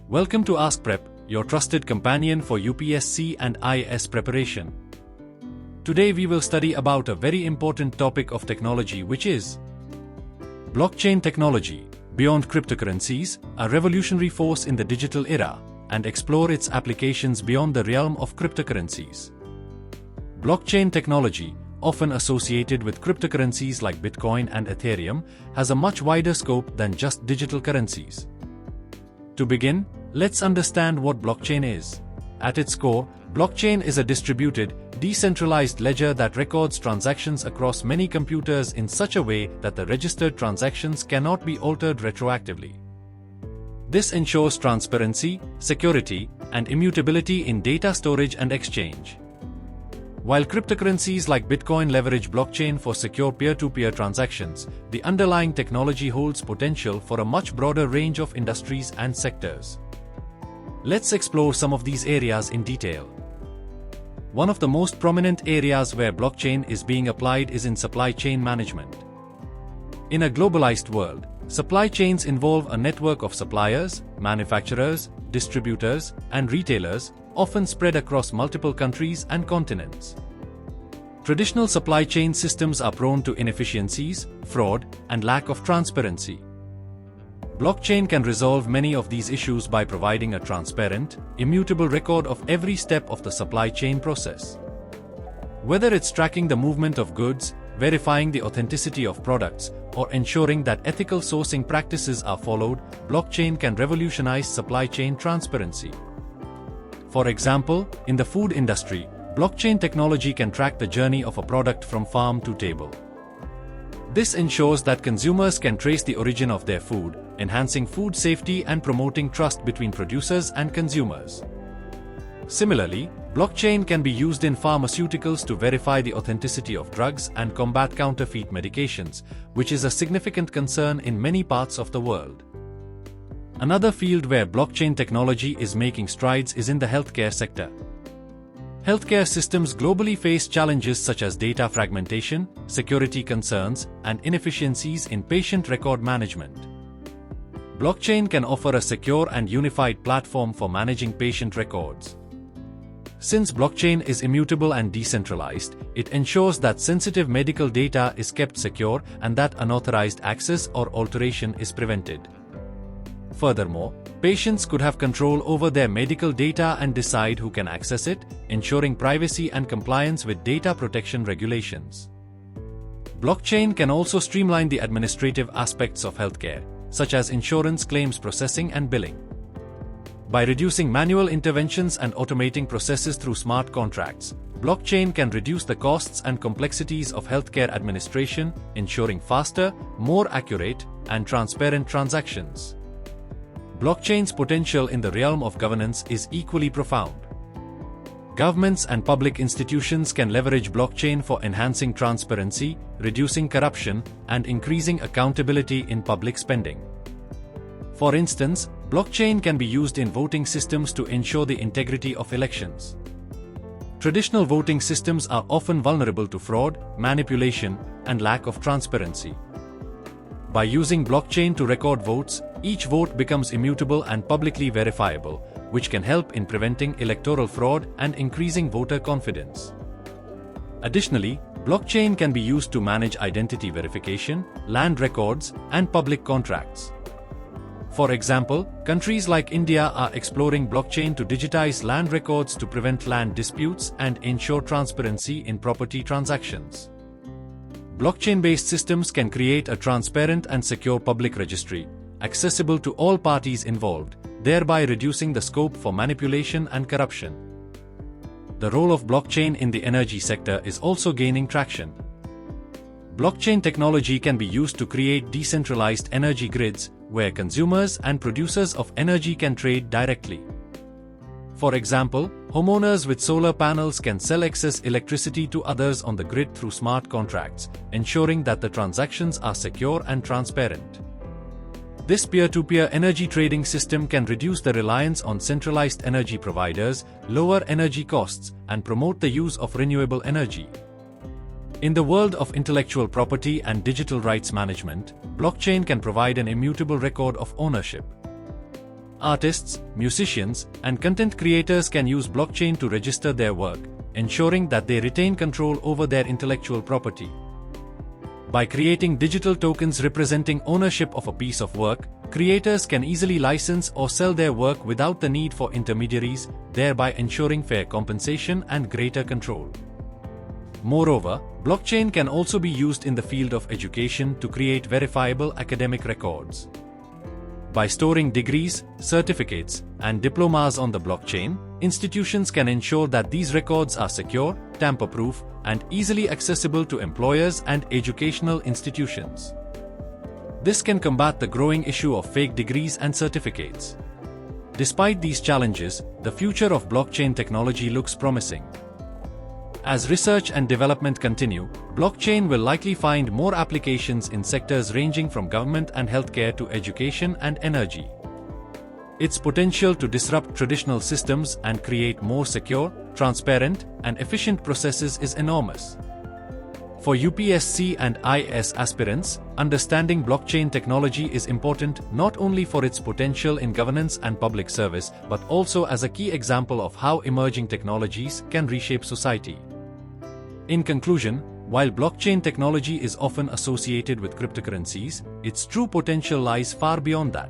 Welcome to AskPrep, your trusted companion for UPSC and IAS preparation. Today we will study about a very important topic of technology, which is blockchain technology, beyond cryptocurrencies, a revolutionary force in the digital era, and explore its applications beyond the realm of cryptocurrencies. Blockchain technology, often associated with cryptocurrencies like Bitcoin and Ethereum, has a much wider scope than just digital currencies. To begin, let's understand what blockchain is. At its core, blockchain is a distributed, decentralized ledger that records transactions across many computers in such a way that the registered transactions cannot be altered retroactively. This ensures transparency, security, and immutability in data storage and exchange. While cryptocurrencies like Bitcoin leverage blockchain for secure peer-to-peer transactions, the underlying technology holds potential for a much broader range of industries and sectors. Let's explore some of these areas in detail. One of the most prominent areas where blockchain is being applied is in supply chain management. In a globalized world, supply chains involve a network of suppliers, manufacturers, distributors, and retailers, often spread across multiple countries and continents. Traditional supply chain systems are prone to inefficiencies, fraud, and lack of transparency. Blockchain can resolve many of these issues by providing a transparent, immutable record of every step of the supply chain process. Whether it's tracking the movement of goods, verifying the authenticity of products, or ensuring that ethical sourcing practices are followed, blockchain can revolutionize supply chain transparency. For example, in the food industry, blockchain technology can track the journey of a product from farm to table. This ensures that consumers can trace the origin of their food, enhancing food safety and promoting trust between producers and consumers. Similarly, blockchain can be used in pharmaceuticals to verify the authenticity of drugs and combat counterfeit medications, which is a significant concern in many parts of the world. Another field where blockchain technology is making strides is in the healthcare sector. Healthcare systems globally face challenges such as data fragmentation, security concerns, and inefficiencies in patient record management. Blockchain can offer a secure and unified platform for managing patient records. Since blockchain is immutable and decentralized, it ensures that sensitive medical data is kept secure and that unauthorized access or alteration is prevented. Furthermore, patients could have control over their medical data and decide who can access it, ensuring privacy and compliance with data protection regulations. Blockchain can also streamline the administrative aspects of healthcare, such as insurance claims processing and billing. By reducing manual interventions and automating processes through smart contracts, blockchain can reduce the costs and complexities of healthcare administration, ensuring faster, more accurate, and transparent transactions. Blockchain's potential in the realm of governance is equally profound. Governments and public institutions can leverage blockchain for enhancing transparency, reducing corruption, and increasing accountability in public spending. For instance, blockchain can be used in voting systems to ensure the integrity of elections. Traditional voting systems are often vulnerable to fraud, manipulation, and lack of transparency. By using blockchain to record votes, each vote becomes immutable and publicly verifiable, which can help in preventing electoral fraud and increasing voter confidence. Additionally, blockchain can be used to manage identity verification, land records, and public contracts. For example, countries like India are exploring blockchain to digitize land records to prevent land disputes and ensure transparency in property transactions. Blockchain-based systems can create a transparent and secure public registry, accessible to all parties involved, thereby reducing the scope for manipulation and corruption. The role of blockchain in the energy sector is also gaining traction. Blockchain technology can be used to create decentralized energy grids, where consumers and producers of energy can trade directly. For example, homeowners with solar panels can sell excess electricity to others on the grid through smart contracts, ensuring that the transactions are secure and transparent. This peer-to-peer energy trading system can reduce the reliance on centralized energy providers, lower energy costs, and promote the use of renewable energy. In the world of intellectual property and digital rights management, blockchain can provide an immutable record of ownership. Artists, musicians, and content creators can use blockchain to register their work, ensuring that they retain control over their intellectual property. By creating digital tokens representing ownership of a piece of work, creators can easily license or sell their work without the need for intermediaries, thereby ensuring fair compensation and greater control. Moreover, blockchain can also be used in the field of education to create verifiable academic records. By storing degrees, certificates, and diplomas on the blockchain, institutions can ensure that these records are secure, tamper-proof, and easily accessible to employers and educational institutions. This can combat the growing issue of fake degrees and certificates. Despite these challenges, the future of blockchain technology looks promising. As research and development continue, blockchain will likely find more applications in sectors ranging from government and healthcare to education and energy. Its potential to disrupt traditional systems and create more secure, transparent, and efficient processes is enormous. For UPSC and IAS aspirants, understanding blockchain technology is important not only for its potential in governance and public service, but also as a key example of how emerging technologies can reshape society. In conclusion, while blockchain technology is often associated with cryptocurrencies, its true potential lies far beyond that.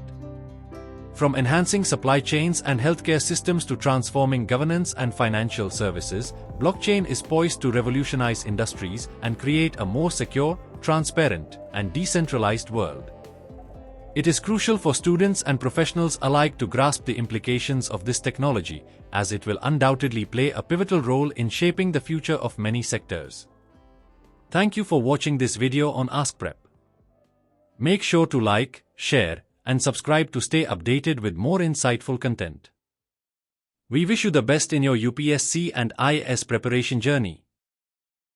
From enhancing supply chains and healthcare systems to transforming governance and financial services, blockchain is poised to revolutionize industries and create a more secure, transparent, and decentralized world. It is crucial for students and professionals alike to grasp the implications of this technology, as it will undoubtedly play a pivotal role in shaping the future of many sectors. Thank you for watching this video on AskPrep. Make sure to like, share, and subscribe to stay updated with more insightful content. We wish you the best in your UPSC and IAS preparation journey.